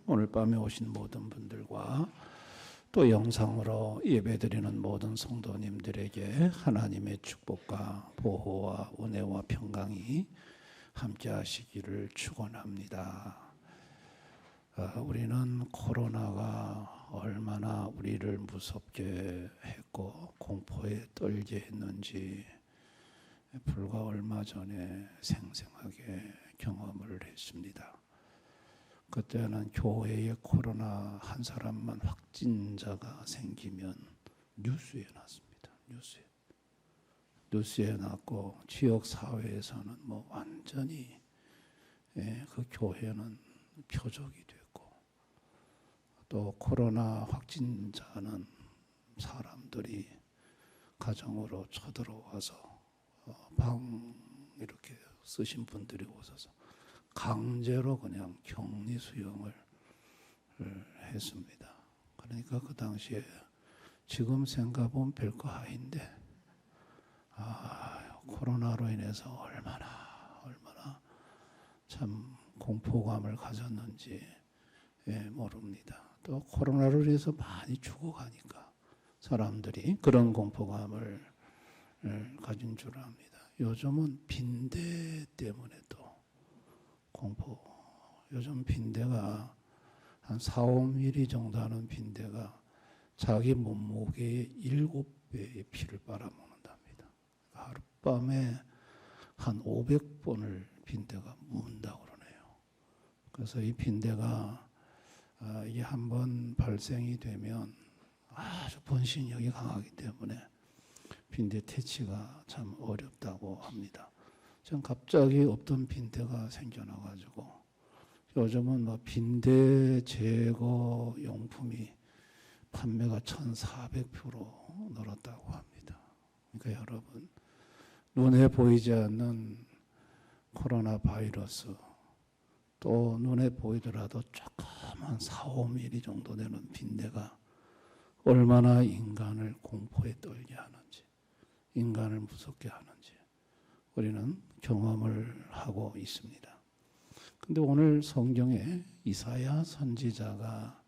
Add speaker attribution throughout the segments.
Speaker 1: 오늘 밤에 오신 모든 분들과 또 영상으로 예배드리는 모든 성도님들에게 하나님의 축복과 보호와 은혜와 평강이 함께 하시기를 축원합니다. 우리는 코로나가 얼마나 우리를 무섭게 했고 공포에 떨게 했는지 불과 얼마 전에 생생하게 경험을 했습니다. 그때는 교회에 코로나 한 사람만 확진자가 생기면 뉴스에 났습니다. 뉴스에 났고 지역 사회에서는 뭐 완전히 그 교회는 표적이 됐고, 또 코로나 확진자는 사람들이 가정으로 쳐들어와서 방 이렇게 쓰신 분들이 오셔서 강제로 그냥 격리 수용을 했습니다. 그러니까 그 당시에 지금 생각하면 별거 아닌데 코로나로 인해서 얼마나 참 공포감을 가졌는지 모릅니다. 또 코로나로 인해서 많이 죽어가니까 사람들이 그런 공포감을 가진 줄 압니다. 요즘은 빈대 때문에도 공포. 요즘 빈대가 한 4, 5mm 정도 하는 빈대가 자기 몸무게의 7배의 피를 빨아먹는답니다. 하룻밤에 한 500번을 빈대가 문다고 그러네요. 그래서 이 빈대가 이게 한번 발생이 되면 아주 번식력이 강하기 때문에 빈대 퇴치가 참 어렵다고 합니다. 전 갑자기 없던 빈대가 생겨나가지고 요즘은 뭐 빈대 제거 용품이 판매가 1,400% 늘었다고 합니다. 그러니까 여러분, 눈에 보이지 않는 코로나 바이러스, 또 눈에 보이더라도 조그만 4, 5mm 정도 되는 빈대가 얼마나 인간을 공포에 떨게 하는지, 인간을 무섭게 하는지 우리는 경험을 하고 있습니다. 근데 오늘 성경에 이사야 선지자가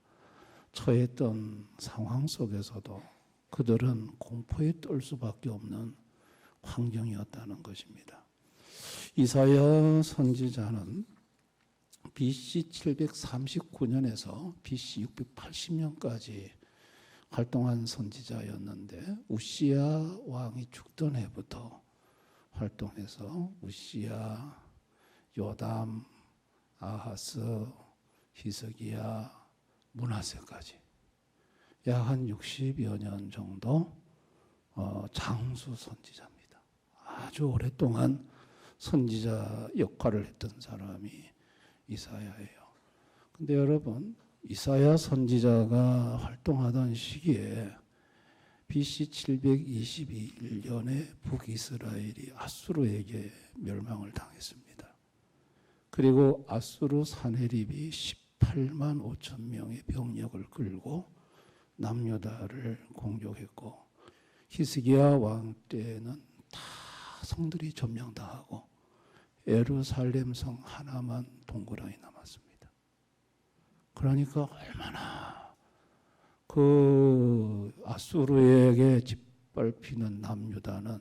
Speaker 1: 처했던 상황 속에서도 그들은 공포에 떨 수밖에 없는 환경이었다는 것입니다. 이사야 선지자는 BC 739년에서 BC 680년까지 활동한 선지자였는데 우시야 왕이 죽던 해부터 활동해서 우시야, 요담, 아하스, 히스기야, 므낫세까지 약 한 60여 년 정도 장수 선지자입니다. 아주 오랫동안 선지자 역할을 했던 사람이 이사야예요. 근데 여러분, 이사야 선지자가 활동하던 시기에 BC 721년에 북이스라엘이 아수르에게 멸망을 당했습니다. 그리고 아수르 사네립이 18만 5천 명의 병력을 끌고 남유다를 공격했고, 히스기야 왕 때는 다 성들이 점령당하고 예루살렘 성 하나만 동그라니 남았습니다. 그러니까 얼마나 그 아수르에게 짓밟히는 남유다는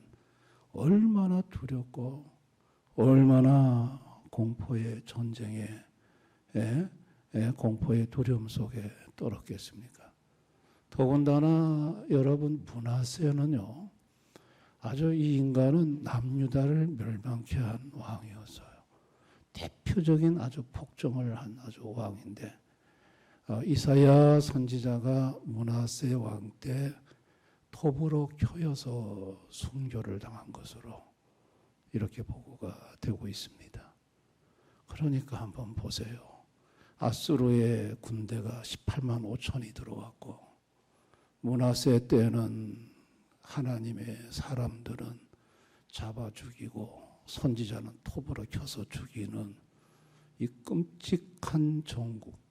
Speaker 1: 얼마나 두렵고 얼마나 공포의 전쟁에 공포의 두려움 속에 떨었겠습니까? 더군다나 여러분, 므낫세는요, 아주 이 인간은 남유다를 멸망케 한 왕이었어요. 대표적인 아주 폭정을 한 아주 왕인데, 이사야 선지자가 므낫세 왕 때 톱으로 켜여서 순교를 당한 것으로 이렇게 보고가 되고 있습니다. 그러니까 한번 보세요. 아수르의 군대가 18만 5천이 들어왔고, 므낫세 때는 하나님의 사람들은 잡아 죽이고 선지자는 톱으로 켜서 죽이는 이 끔찍한 정국,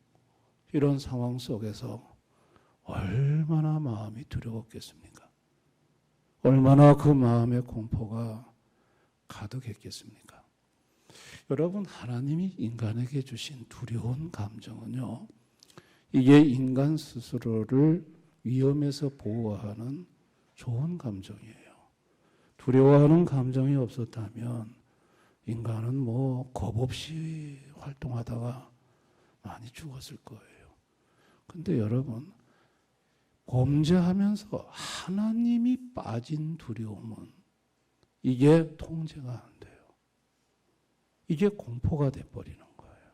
Speaker 1: 이런 상황 속에서 얼마나 마음이 두려웠겠습니까? 얼마나 그 마음의 공포가 가득했겠습니까? 여러분, 하나님이 인간에게 주신 두려운 감정은요, 이게 인간 스스로를 위험에서 보호하는 좋은 감정이에요. 두려워하는 감정이 없었다면 인간은 뭐 겁 없이 활동하다가 많이 죽었을 거예요. 근데 여러분, 범죄하면서 하나님이 빠진 두려움은 이게 통제가 안 돼요. 이게 공포가 돼버리는 거예요.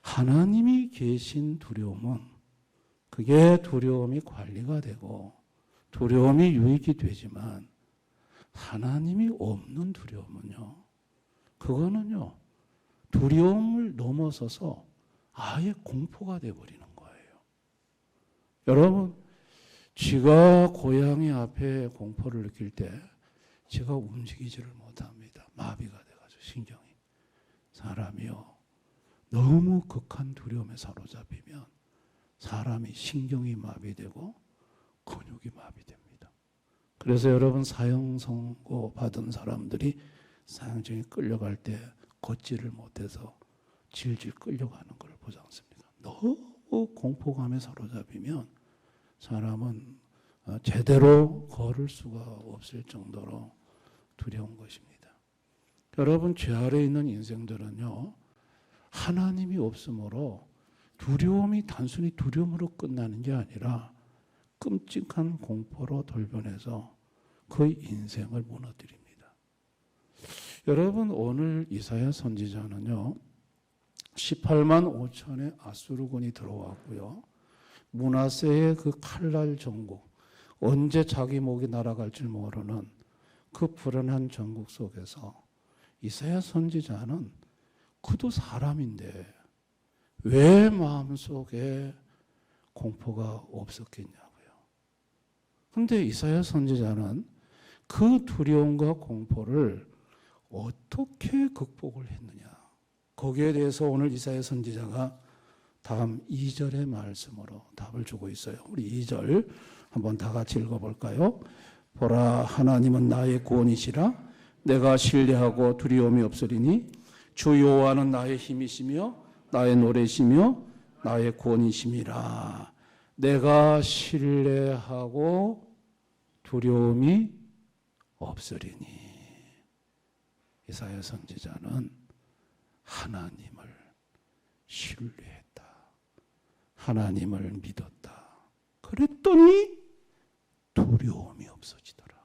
Speaker 1: 하나님이 계신 두려움은 그게 두려움이 관리가 되고 두려움이 유익이 되지만 하나님이 없는 두려움은요, 그거는요, 두려움을 넘어서서 아예 공포가 돼버리는 거예요. 여러분, 쥐가 고양이 앞에 공포를 느낄 때 쥐가 움직이지를 못합니다. 마비가 돼가지고 신경이. 사람이요, 너무 극한 두려움에 사로잡히면 사람이 신경이 마비되고 근육이 마비됩니다. 그래서 여러분, 사형 선고 받은 사람들이 사형장에 끌려갈 때 걷지를 못해서 질질 끌려가는 걸 보지 않습니까? 너무 공포감에 사로잡히면 사람은 제대로 걸을 수가 없을 정도로 두려운 것입니다. 여러분, 죄 아래 있는 인생들은요, 하나님이 없으므로 두려움이 단순히 두려움으로 끝나는 게 아니라 끔찍한 공포로 돌변해서 그 인생을 무너뜨립니다. 여러분, 오늘 이사야 선지자는요, 18만 5천의 아수르군이 들어왔고요, 므낫세의 그 칼날 전국, 언제 자기 목이 날아갈 줄 모르는 그 불안한 전국 속에서 이사야 선지자는 그도 사람인데 왜 마음속에 공포가 없었겠냐고요. 그런데 이사야 선지자는 그 두려움과 공포를 어떻게 극복을 했느냐, 거기에 대해서 오늘 이사야 선지자가 다음 2절의 말씀으로 답을 주고 있어요. 우리 2절 한번 다 같이 읽어볼까요? 보라, 하나님은 나의 구원이시라. 내가 신뢰하고 두려움이 없으리니 주 여호와는 나의 힘이시며 나의 노래시며 나의 구원이심이라. 내가 신뢰하고 두려움이 없으리니. 이사야 선지자는 하나님을 신뢰했다. 하나님을 믿었다. 그랬더니 두려움이 없어지더라.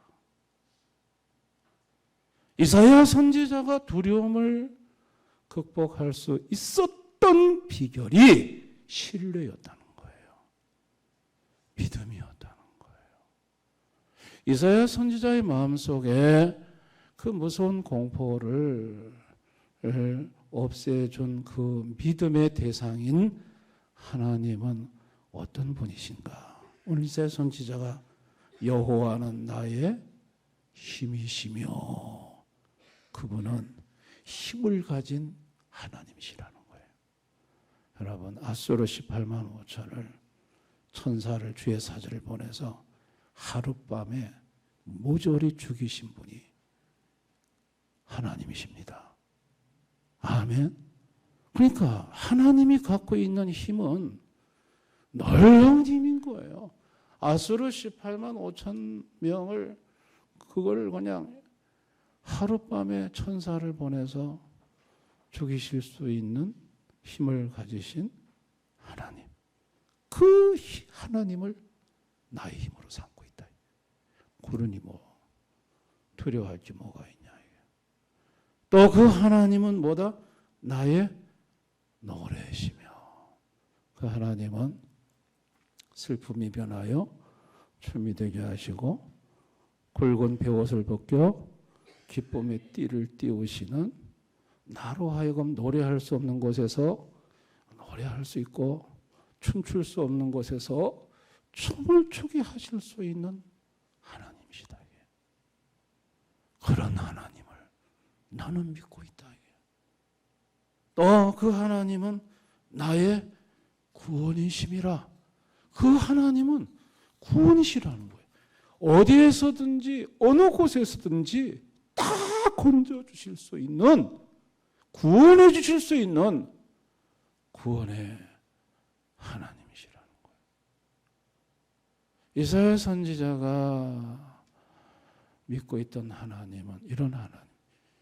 Speaker 1: 이사야 선지자가 두려움을 극복할 수 있었던 비결이 신뢰였다는 거예요. 믿음이었다는 거예요. 이사야 선지자의 마음속에 그 무서운 공포를 없애준 그 믿음의 대상인 하나님은 어떤 분이신가? 오늘 이사야 선지자가 여호와는 나의 힘이시며, 그분은 힘을 가진 하나님이시라는 거예요. 여러분, 아수르 18만 5천을 천사를 주의 사자를 보내서 하룻밤에 모조리 죽이신 분이 하나님이십니다. 아멘. 그러니까 하나님이 갖고 있는 힘은 놀라운 힘인 거예요. 아수르 18만 5천 명을 그걸 그냥 하룻밤에 천사를 보내서 죽이실 수 있는 힘을 가지신 하나님. 그 하나님을 나의 힘으로 삼고 있다. 그러니 뭐 두려워할 게 뭐가 있냐. 또 그 하나님은 뭐다? 나의 노래시며, 그 하나님은 슬픔이 변하여 춤이 되게 하시고 굵은 베옷을 벗겨 기쁨의 띠를 띄우시는, 나로 하여금 노래할 수 없는 곳에서 노래할 수 있고 춤출 수 없는 곳에서 춤을 추게 하실 수 있는 하나님이시다. 그런 하나님을 나는 믿고 있다. 또 그 하나님은 나의 구원이심이라. 그 하나님은 구원이시라는 거예요. 어디에서든지 어느 곳에서든지 다 건져주실 수 있는, 구원해 주실 수 있는 구원의 하나님이시라는 거예요. 이사야 선지자가 믿고 있던 하나님은 이런 하나님,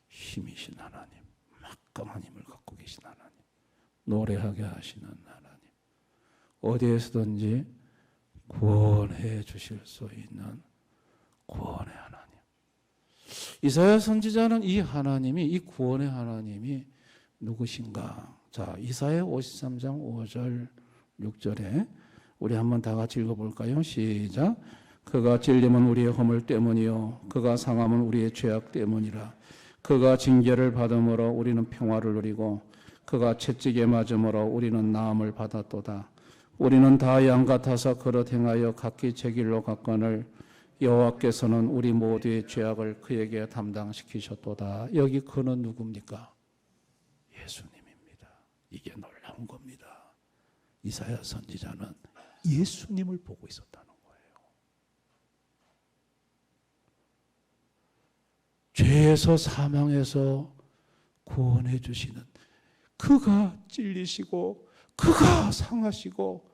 Speaker 1: 힘이신 하나님, 막강한 힘을 갖고 계신 하나님, 노래하게 하시는 하나님, 어디에서든지 구원해 주실 수 있는 구원의 하나님. 이사야 선지자는 이 하나님이, 이 구원의 하나님이 누구신가? 자, 이사야 53장 5절 6절에 우리 한번 다 같이 읽어볼까요? 시작. 그가 찔림은 우리의 허물 때문이요 그가 상함은 우리의 죄악 때문이라. 그가 징계를 받음으로 우리는 평화를 누리고 그가 채찍에 맞음으로 우리는 나음을 받았도다. 우리는 다 양 같아서 그릇 행하여 각기 제 길로 갔거늘 여호와께서는 우리 모두의 죄악을 그에게 담당시키셨도다. 여기 그는 누굽니까? 예수님입니다. 이게 놀라운 겁니다. 이사야 선지자는 예수님을 보고 있었다는 거예요. 죄에서 사망에서 구원해 주시는, 그가 찔리시고 그가 상하시고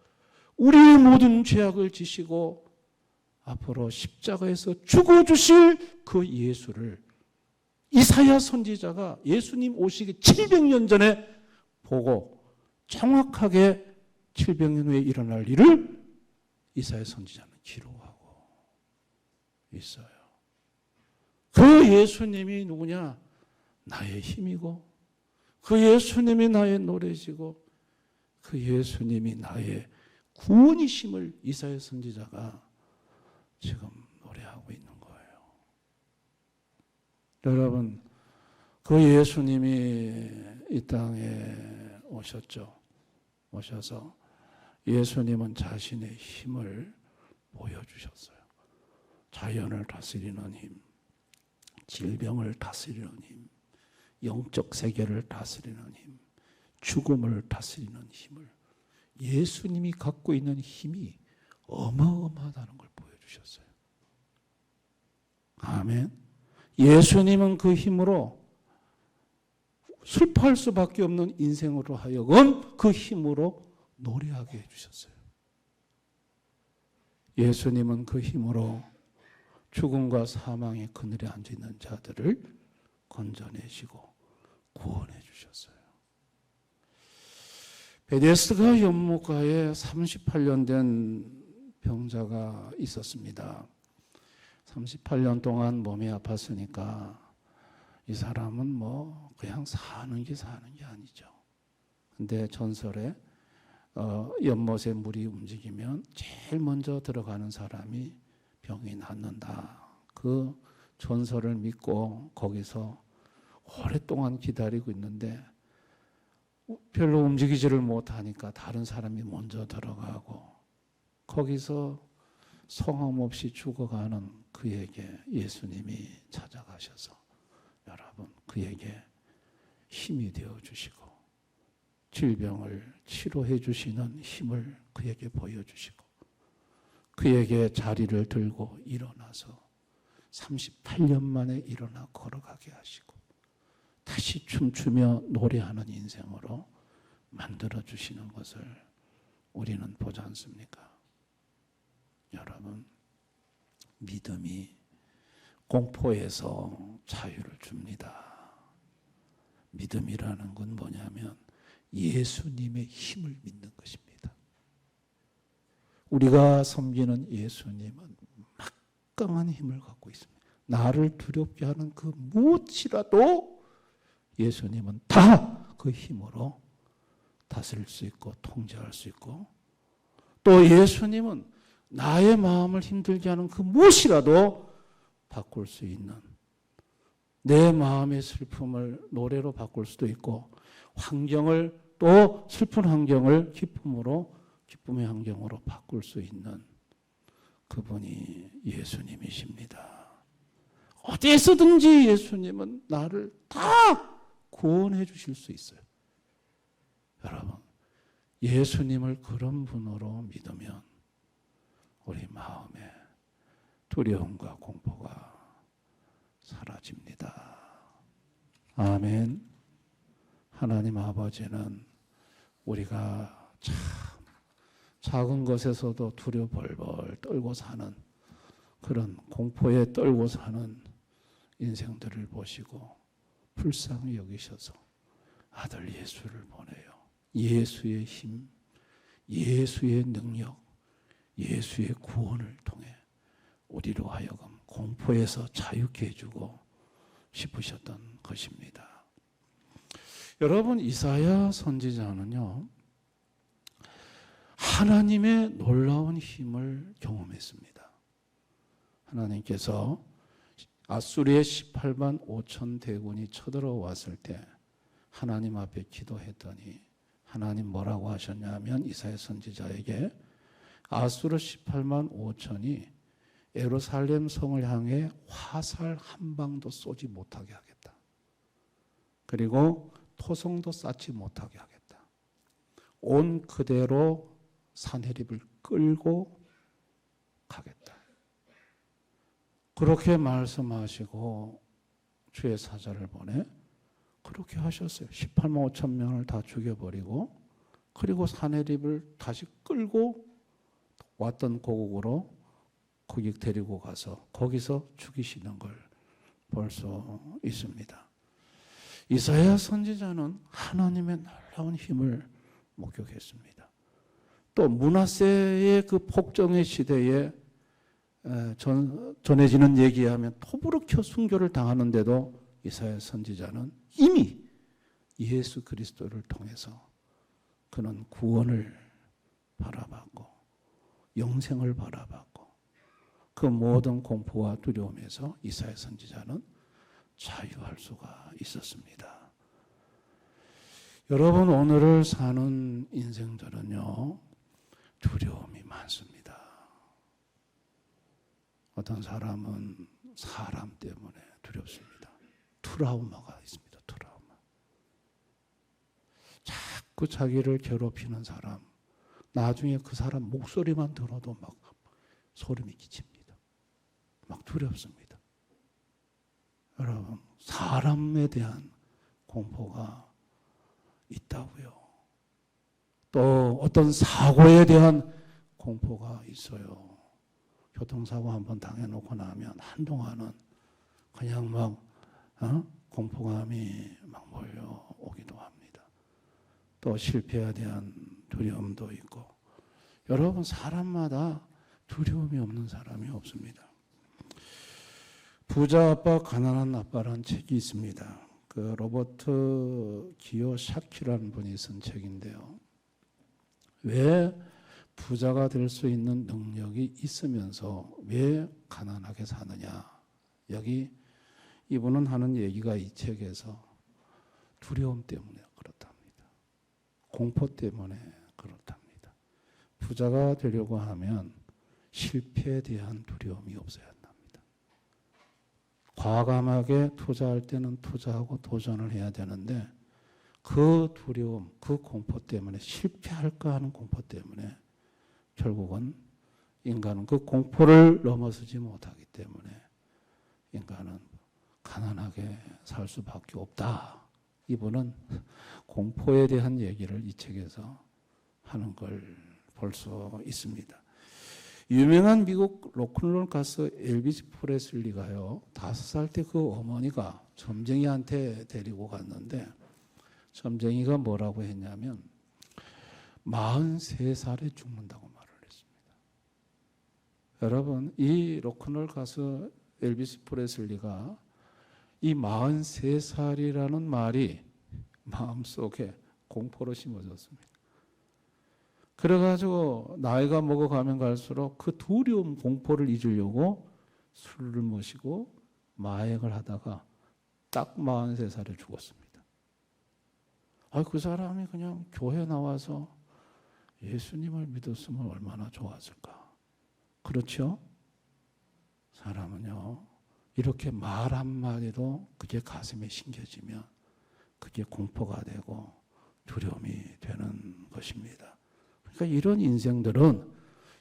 Speaker 1: 우리의 모든 죄악을 지시고 앞으로 십자가에서 죽어주실 그 예수를 이사야 선지자가 예수님 오시기 700년 전에 보고 정확하게 700년 후에 일어날 일을 이사야 선지자는 기록하고 있어요. 그 예수님이 누구냐? 나의 힘이고 그 예수님이 나의 노래시고 그 예수님이 나의 구원이심을 이사야 선지자가 지금 노래하고 있는 거예요. 여러분, 그 예수님이 이 땅에 오셨죠. 오셔서 예수님은 자신의 힘을 보여주셨어요. 자연을 다스리는 힘, 질병을 다스리는 힘, 영적 세계를 다스리는 힘, 죽음을 다스리는 힘을, 예수님이 갖고 있는 힘이 어마어마하다는 걸 보여주셨어요. 아멘. 예수님은 그 힘으로 슬퍼할 수밖에 없는 인생으로 하여금 그 힘으로 노래하게 해주셨어요. 예수님은 그 힘으로 죽음과 사망의 그늘에 앉아있는 자들을 건져내시고 구원해 주셨어요. 베데스다 연못가에 38년 된 병자가 있었습니다. 38년 동안 몸이 아팠으니까 이 사람은 뭐 그냥 사는 게 아니죠. 근데 전설에 연못에 물이 움직이면 제일 먼저 들어가는 사람이 병이 낫는다. 그 전설을 믿고 거기서 오랫동안 기다리고 있는데 별로 움직이지를 못하니까 다른 사람이 먼저 들어가고 거기서 성함 없이 죽어가는 그에게 예수님이 찾아가셔서 여러분 그에게 힘이 되어주시고 질병을 치료해 주시는 힘을 그에게 보여주시고 그에게 자리를 들고 일어나서 38년 만에 일어나 걸어가게 하시고 다시 춤추며 노래하는 인생으로 만들어주시는 것을 우리는 보지 않습니까? 여러분, 믿음이 공포에서 자유를 줍니다. 믿음이라는 건 뭐냐면 예수님의 힘을 믿는 것입니다. 우리가 섬기는 예수님은 막강한 힘을 갖고 있습니다. 나를 두렵게 하는 그 무엇이라도 예수님은 다 그 힘으로 다스릴 수 있고 통제할 수 있고 또 예수님은 나의 마음을 힘들게 하는 그 무엇이라도 바꿀 수 있는 내 마음의 슬픔을 노래로 바꿀 수도 있고 환경을 또 슬픈 환경을 기쁨의 환경으로 바꿀 수 있는 그분이 예수님이십니다. 어디에서든지 예수님은 나를 다 구원해 주실 수 있어요. 여러분, 예수님을 그런 분으로 믿으면 우리 마음에 두려움과 공포가 사라집니다. 아멘. 하나님 아버지는 우리가 참 작은 것에서도 두려 벌벌 떨고 사는 그런 공포에 떨고 사는 인생들을 보시고 불쌍히 여기셔서 아들 예수를 보내요. 예수의 힘, 예수의 능력, 예수의 구원을 통해 우리로 하여금 공포에서 자유케 해주고 싶으셨던 것입니다. 여러분, 이사야 선지자는요, 하나님의 놀라운 힘을 경험했습니다. 하나님께서 아수리의 18만 5천 대군이 쳐들어왔을 때 하나님 앞에 기도했더니 하나님 뭐라고 하셨냐면 이사야 선지자에게 아수르 18만 5천이 예루살렘 성을 향해 화살 한 방도 쏘지 못하게 하겠다. 그리고 토성도 쌓지 못하게 하겠다. 온 그대로 산헤립을 끌고 가겠다. 그렇게 말씀하시고 주의 사자를 보내 그렇게 하셨어요. 18만 5천 명을 다 죽여버리고 그리고 산헤립을 다시 끌고 왔던 고국으로 거기 데리고 가서 거기서 죽이시는 걸 볼 수 있습니다. 이사야 선지자는 하나님의 놀라운 힘을 목격했습니다. 또 므낫세의 그 폭정의 시대에 전해지는 얘기에 하면 토부르켜 순교를 당하는데도 이사야 선지자는 이미 예수 그리스도를 통해서 그는 구원을 바라봤고 영생을 바라봤고 그 모든 공포와 두려움에서 이사야 선지자는 자유할 수가 있었습니다. 여러분, 오늘을 사는 인생들은요, 두려움이 많습니다. 어떤 사람은 사람 때문에 두렵습니다. 트라우마가 있습니다. 트라우마. 자꾸 자기를 괴롭히는 사람, 나중에 그 사람 목소리만 들어도 막 소름이 끼칩니다. 막 두렵습니다. 여러분, 사람에 대한 공포가 있다고요. 또 어떤 사고에 대한 공포가 있어요. 교통사고 한번 당해놓고 나면 한동안은 그냥 막 공포감이 막 몰려오기도 합니다. 또 실패에 대한 두려움도 있고. 여러분, 사람마다 두려움이 없는 사람이 없습니다. 부자 아빠, 가난한 아빠라는 책이 있습니다. 그 로버트 기요사키라는 분이 쓴 책인데요. 왜 부자가 될 수 있는 능력이 있으면서 왜 가난하게 사느냐. 여기 이분은 하는 얘기가 이 책에서 두려움 때문에 그렇답니다. 공포 때문에 그렇답니다. 부자가 되려고 하면 실패에 대한 두려움이 없어야 합니다. 과감하게 투자할 때는 투자하고 도전을 해야 되는데 그 두려움, 그 공포 때문에 실패할까 하는 공포 때문에 결국은 인간은 그 공포를 넘어서지 못하기 때문에 인간은 가난하게 살 수밖에 없다. 이분은 공포에 대한 얘기를 이 책에서 하는 걸 볼 수 있습니다. 유명한 미국 로큰롤 가수 엘비스 프레슬리가요, 5살 때 그 어머니가 점쟁이한테 데리고 갔는데 점쟁이가 뭐라고 했냐면 43살에 죽는다고 말을 했습니다. 여러분, 이 로큰롤 가수 엘비스 프레슬리가 이 43살이라는 말이 마음속에 공포로 심어졌습니다. 그래가지고 나이가 먹어가면 갈수록 그 두려움, 공포를 잊으려고 술을 마시고 마약을 하다가 딱 43살에 죽었습니다. 그 사람이 그냥 교회 나와서 예수님을 믿었으면 얼마나 좋았을까. 그렇죠? 사람은요, 이렇게 말 한마디도 그게 가슴에 심겨지면 그게 공포가 되고 두려움이 되는 것입니다. 그러니까 이런 인생들은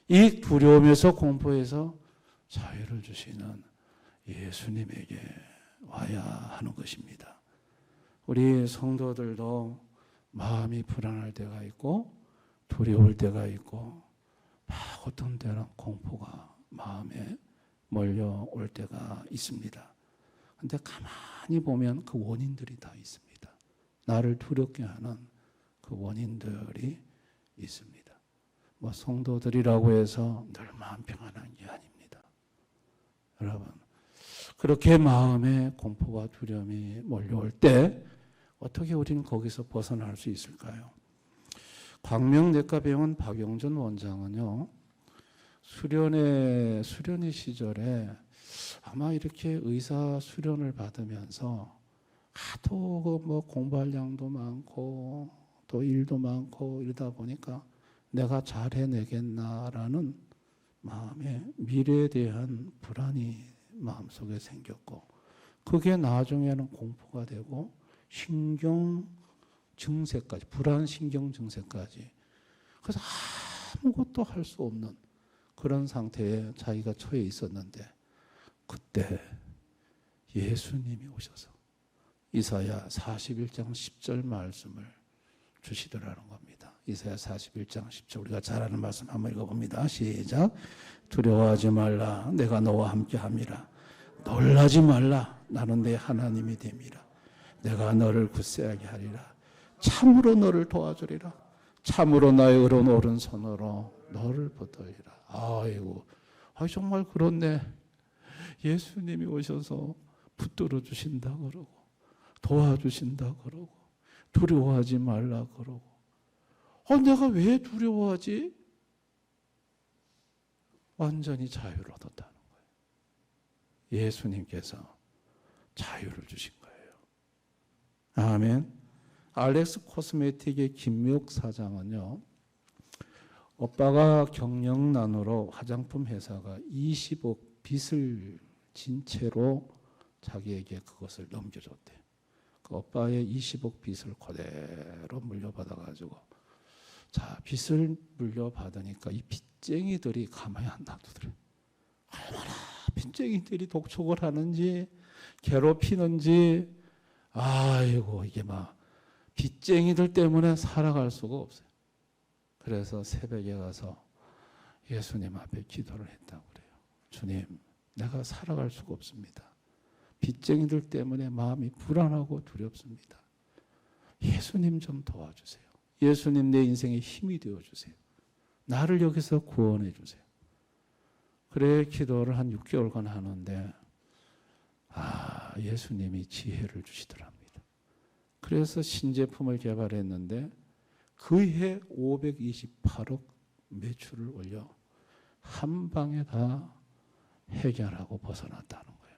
Speaker 1: 이 두려움에서 공포에서 자유를 주시는 예수님에게 와야 하는 것입니다. 우리 성도들도 마음이 불안할 때가 있고 두려울 때가 있고 막 어떤 때는 공포가 마음에 몰려올 때가 있습니다. 그런데 가만히 보면 그 원인들이 다 있습니다. 나를 두렵게 하는 그 원인들이 있습니다. 뭐 성도들이라고 해서 늘 마음 평안한 게 아닙니다. 여러분, 그렇게 마음에 공포와 두려움이 몰려올 때 어떻게 우리는 거기서 벗어날 수 있을까요? 광명내과병원 박용준 원장은요, 수련의 시절에 아마 이렇게 의사 수련을 받으면서 하도 뭐 공부할 양도 많고 또 일도 많고 이러다 보니까 내가 잘 해내겠나라는 마음에 미래에 대한 불안이 마음속에 생겼고, 그게 나중에는 공포가 되고 신경 증세까지, 불안 신경 증세까지, 그래서 아무것도 할 수 없는 그런 상태에 자기가 처해 있었는데, 그때 예수님이 오셔서 이사야 41장 10절 말씀을 주시더라는 겁니다. 이사야 41장 10절, 우리가 잘 아는 말씀 한번 읽어봅니다. 시작. 두려워하지 말라, 내가 너와 함께 함이라. 놀라지 말라, 나는 내 하나님이 됨이라. 내가 너를 굳세하게 하리라. 참으로 너를 도와주리라. 참으로 나의 의로운 오른손으로 너를 붙들리라. 아이고, 정말 그렇네. 예수님이 오셔서 붙들어 주신다 그러고 도와주신다 그러고 두려워하지 말라 그러고, 내가 왜 두려워하지? 완전히 자유를 얻었다는 거예요. 예수님께서 자유를 주신 거예요. 아멘. 알렉스 코스메틱의 김미옥 사장은요, 오빠가 경영난으로 화장품 회사가 20억 빚을 진 채로 자기에게 그것을 넘겨줬대. 그 오빠의 20억 빚을 그대로 물려받아가지고, 자, 빚을 물려받으니까 이 빚쟁이들이 가만히 안 놔두더래. 얼마나 빚쟁이들이 독촉을 하는지 괴롭히는지, 아이고, 이게 막 빚쟁이들 때문에 살아갈 수가 없어요. 그래서 새벽에 가서 예수님 앞에 기도를 했다고 그래요. 주님, 내가 살아갈 수가 없습니다. 빚쟁이들 때문에 마음이 불안하고 두렵습니다. 예수님 좀 도와주세요. 예수님, 내 인생에 힘이 되어주세요. 나를 여기서 구원해 주세요. 그래 기도를 한 6개월간 하는데 예수님이 지혜를 주시더랍니다. 그래서 신제품을 개발했는데 그해 528억 매출을 올려 한 방에 다 해결하고 벗어났다는 거예요.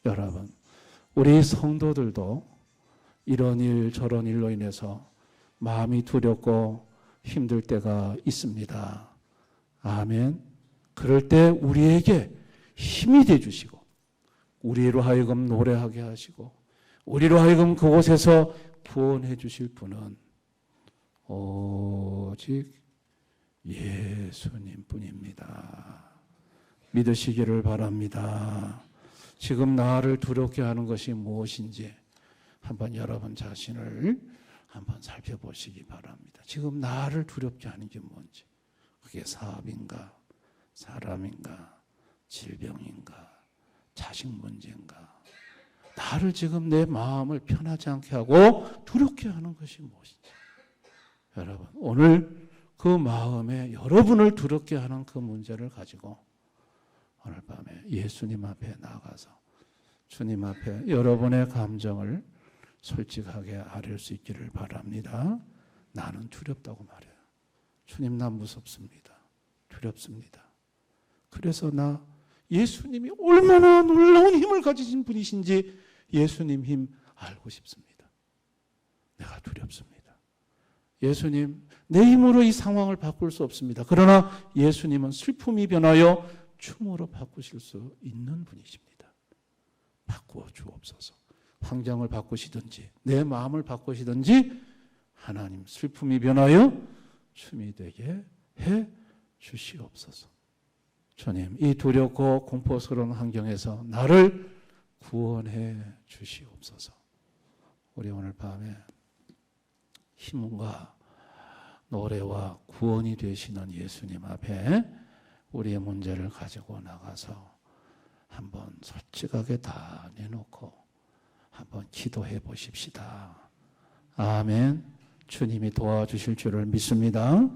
Speaker 1: 여러분, 우리 성도들도 이런 일 저런 일로 인해서 마음이 두렵고 힘들 때가 있습니다. 아멘. 그럴 때 우리에게 힘이 돼 주시고 우리로 하여금 노래하게 하시고 우리로 하여금 그곳에서 구원해 주실 분은 오직 예수님뿐입니다. 믿으시기를 바랍니다. 지금 나를 두렵게 하는 것이 무엇인지 한번 여러분 자신을 한번 살펴보시기 바랍니다. 지금 나를 두렵게 하는 게 뭔지, 그게 사업인가, 사람인가, 질병인가, 자식 문제인가, 나를 지금 내 마음을 편하지 않게 하고 두렵게 하는 것이 무엇인지, 여러분 오늘 그 마음에 여러분을 두렵게 하는 그 문제를 가지고 오늘 밤에 예수님 앞에 나가서 주님 앞에 여러분의 감정을 솔직하게 아뢰 수 있기를 바랍니다. 나는 두렵다고 말해요. 주님, 나 무섭습니다. 두렵습니다. 그래서 나 예수님이 얼마나 놀라운 힘을 가지신 분이신지 예수님 힘 알고 싶습니다. 내가 두렵습니다. 예수님, 내 힘으로 이 상황을 바꿀 수 없습니다. 그러나 예수님은 슬픔이 변하여 춤으로 바꾸실 수 있는 분이십니다. 바꾸어 주옵소서. 환경을 바꾸시든지 내 마음을 바꾸시든지 하나님 슬픔이 변하여 춤이 되게 해 주시옵소서. 주님, 이 두렵고 공포스러운 환경에서 나를 구원해 주시옵소서. 우리 오늘 밤에 힘과 노래와 구원이 되시는 예수님 앞에 우리의 문제를 가지고 나가서 한번 솔직하게 다 내놓고 한번 기도해 보십시다. 아멘. 주님이 도와주실 줄을 믿습니다.